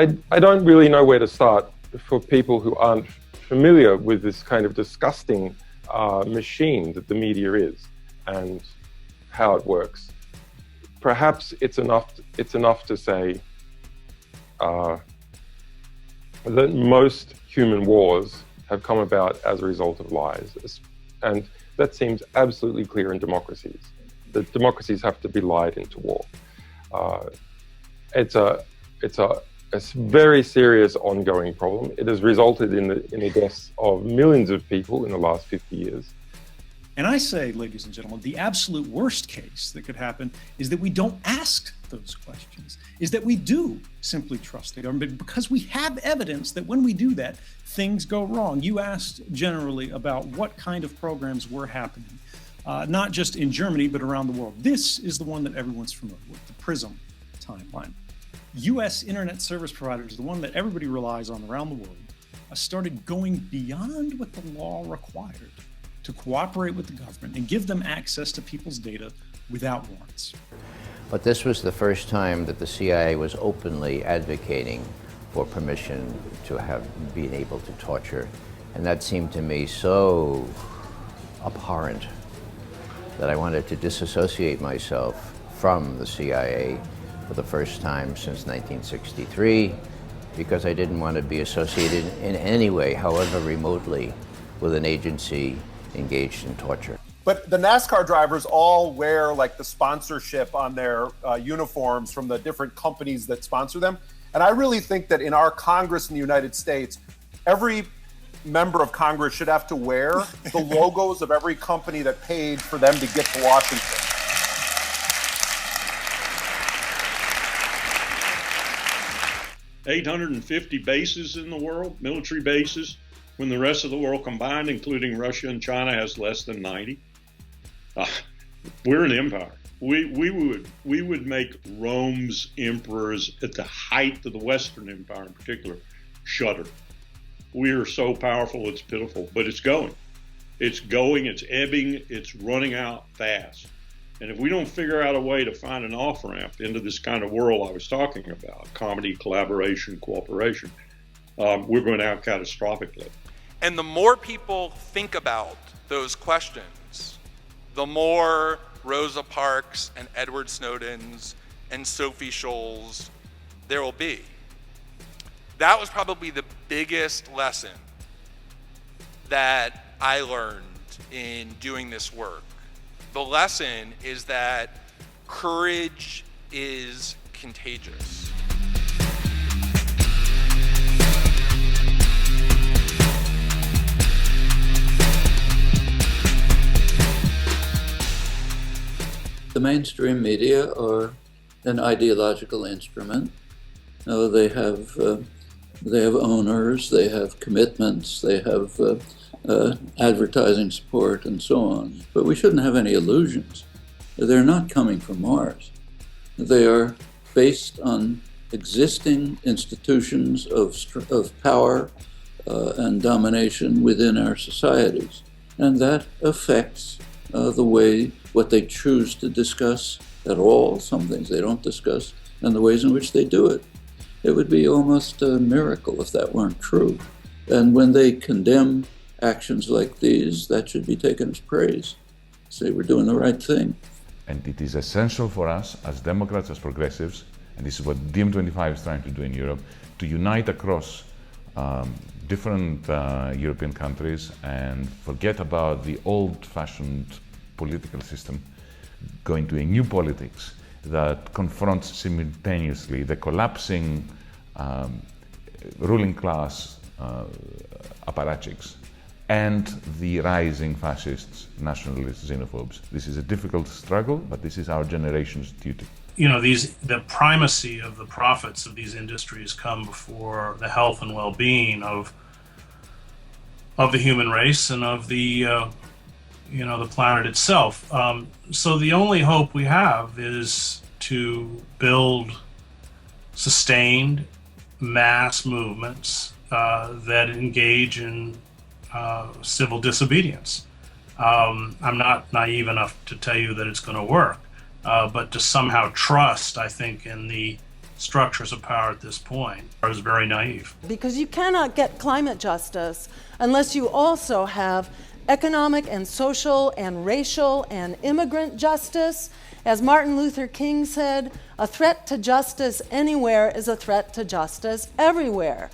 I don't really know where to start for people who aren't familiar with this kind of disgusting machine that the media is and how it works. Perhaps it's enough to say that most human wars have come about as a result of lies, and that seems absolutely clear in democracies. That democracies have to be lied into war. It's a very serious ongoing problem. It has resulted in the deaths of millions of people in the last 50 years. And I say, ladies and gentlemen, the absolute worst case that could happen is that we don't ask those questions, is that we do simply trust the government, because we have evidence that when we do that, things go wrong. You asked generally about what kind of programs were happening, not just in Germany, but around the world. This is the one that everyone's familiar with, the PRISM timeline. U.S. internet service providers, the one that everybody relies on around the world, started going beyond what the law required to cooperate with the government and give them access to people's data without warrants. But this was the first time that the CIA was openly advocating for permission to have been able to torture. And that seemed to me so abhorrent that I wanted to disassociate myself from the CIA for the first time since 1963, because I didn't want to be associated in any way, however remotely, with an agency engaged in torture. But the NASCAR drivers all wear like the sponsorship on their uniforms from the different companies that sponsor them. And I really think that in our Congress in the United States, every member of Congress should have to wear the logos of every company that paid for them to get to Washington. $850 bases in the world, military bases, when the rest of the world combined, including Russia and China, has less than 90. We're an empire. We would make Rome's emperors at the height of the Western Empire in particular shudder. We are so powerful, it's pitiful, but it's going. It's going, it's ebbing, it's running out fast. And if we don't figure out a way to find an off-ramp into this kind of world I was talking about, comedy, collaboration, cooperation, we're going out catastrophically. And the more people think about those questions, the more Rosa Parks and Edward Snowdens and Sophie Scholl's there will be. That was probably the biggest lesson that I learned in doing this work. The lesson is that courage is contagious. The mainstream media are an ideological instrument. They have owners, they have commitments, they have advertising support, and so on. But we shouldn't have any illusions. They're not coming from Mars. They are based on existing institutions of power and domination within our societies, and that affects the way what they choose to discuss at all, some things they don't discuss, and the ways in which they do it. It would be almost a miracle if that weren't true. And when they condemn actions like these, that should be taken as praise. Say we're doing the right thing. And it is essential for us as Democrats, as progressives, and this is what DiEM25 is trying to do in Europe, to unite across different European countries and forget about the old-fashioned political system, going to a new politics that confronts simultaneously the collapsing ruling class apparatchiks and the rising fascists, nationalists, xenophobes. This is a difficult struggle, but this is our generation's duty. You know, the primacy of the profits of these industries come before the health and well-being of the human race and of the the planet itself. So the only hope we have is to build sustained mass movements that engage in civil disobedience. I'm not naive enough to tell you that it's going to work, but to somehow trust, I think, in the structures of power at this point is very naive. Because you cannot get climate justice unless you also have economic and social and racial and immigrant justice. As Martin Luther King said, a threat to justice anywhere is a threat to justice everywhere.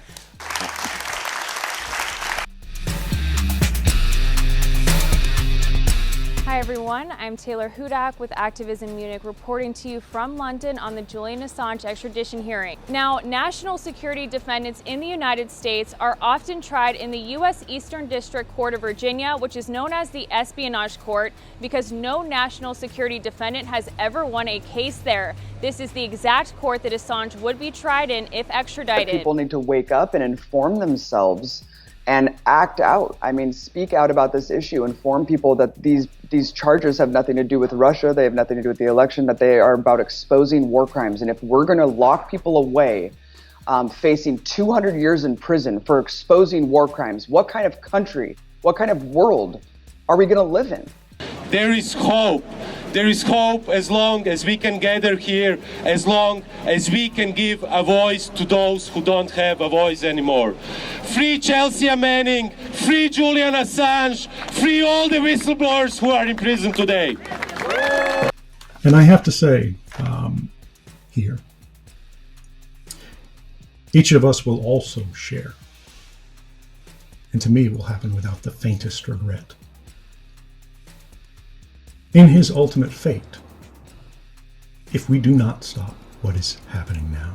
Hi everyone, I'm Taylor Hudak with acTVism Munich reporting to you from London on the Julian Assange extradition hearing. Now, national security defendants in the United States are often tried in the U.S. Eastern District Court of Virginia, which is known as the Espionage Court, because no national security defendant has ever won a case there. This is the exact court that Assange would be tried in if extradited. People need to wake up and inform themselves and act out. I mean, speak out about this issue, inform people that these charges have nothing to do with Russia, they have nothing to do with the election, that they are about exposing war crimes. And if we're going to lock people away facing 200 years in prison for exposing war crimes, what kind of country, what kind of world are we going to live in? There is hope. There is hope as long as we can gather here, as long as we can give a voice to those who don't have a voice anymore. Free Chelsea Manning, free Julian Assange, free all the whistleblowers who are in prison today. And I have to say here, each of us will also share. And to me, it will happen without the faintest regret. In his ultimate fate, if we do not stop what is happening now.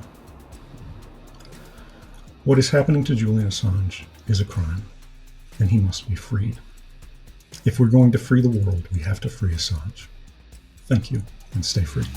What is happening to Julian Assange is a crime, and he must be freed. If we're going to free the world, we have to free Assange. Thank you, and stay free.